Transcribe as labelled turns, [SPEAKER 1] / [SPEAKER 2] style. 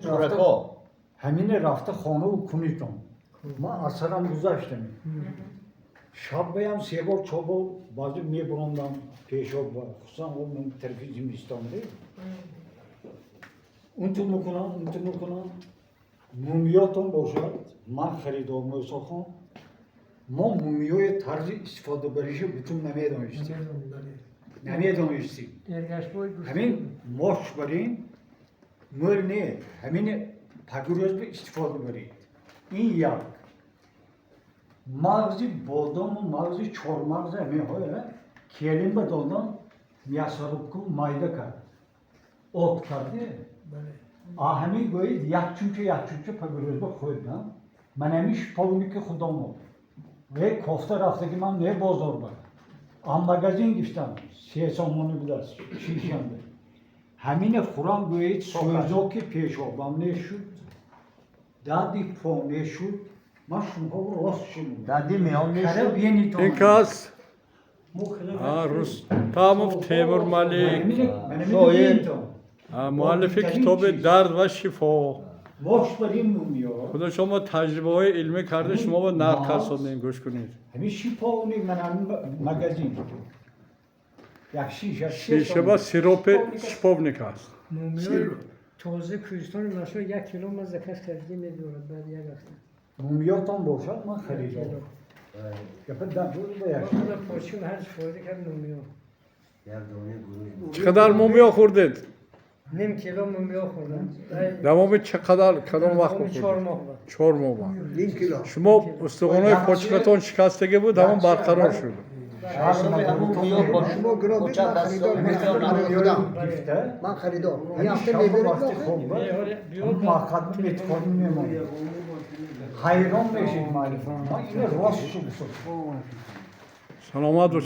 [SPEAKER 1] صورتها
[SPEAKER 2] همین رفته خانه و کنیتون ما اصلا گذاشتم شب بیام سه بار چهار بار بازی میبرندم پیشا با خصوصا اون من طرفی زمستانه اون تو میکنم مومیاتون باشد من خریدم موساخون ما مومیای طرز استفاده بریش بتون نمیدانستیم همین ماش برین مول نه همین پاگوریاز به استفاده برید این یک مغزی بادام و مغزی چهار مغز همه های کلیم به دادم میاسرب کو مایده کرد ot کرده همین گوید یک چونچه پاگوریاز به خودم من همیش پاونی که خودم بود و کافته رفته که من نه بازار بود آن مغازین گفتم سه سامانی بود شیشنده همین خوران گوید سوزو که پیش آبم نشود دادی پا نشود ما شما رو راست شدیم
[SPEAKER 1] دادی میام نشد
[SPEAKER 3] İnkaz. Rus. Tamam Temur Malik. Muallifi kitabı Derd ve Şifa.
[SPEAKER 2] ماش بریم مومیا
[SPEAKER 3] خدا شما تجربه های علمی کرده شما با نقد کساندین گوش کنید.
[SPEAKER 2] همین شیپا اونی من همین مغازین یک
[SPEAKER 3] شیشه با سیروپ شپوونیک است.
[SPEAKER 4] مومیای تازه کوهستان نشو 1 کیلو من زکات خریدی میدونم بعد یک هفته
[SPEAKER 2] مومیاتان باشد من خریدم گفت در جور با یک
[SPEAKER 4] خود پاچون هر فایده کرد مومیا
[SPEAKER 3] چقدر مومیا خوردید؟
[SPEAKER 4] نیم کیلو مومیا خوردم
[SPEAKER 3] Devamı kadar vaqt
[SPEAKER 4] تمام 4 ماه بود
[SPEAKER 3] 4 ماه بعد.
[SPEAKER 1] نیم کیلو
[SPEAKER 3] شما استخوان‌های پاچکتون شکستگی بود همون برقرار شد.
[SPEAKER 1] شما همون میاد با شما
[SPEAKER 5] گرابید من خریدار من خریدار یه هفته میبرید
[SPEAKER 2] مقدم اتفاقی میمونه حیران میشید معرفان ما این راست شد
[SPEAKER 3] سلامت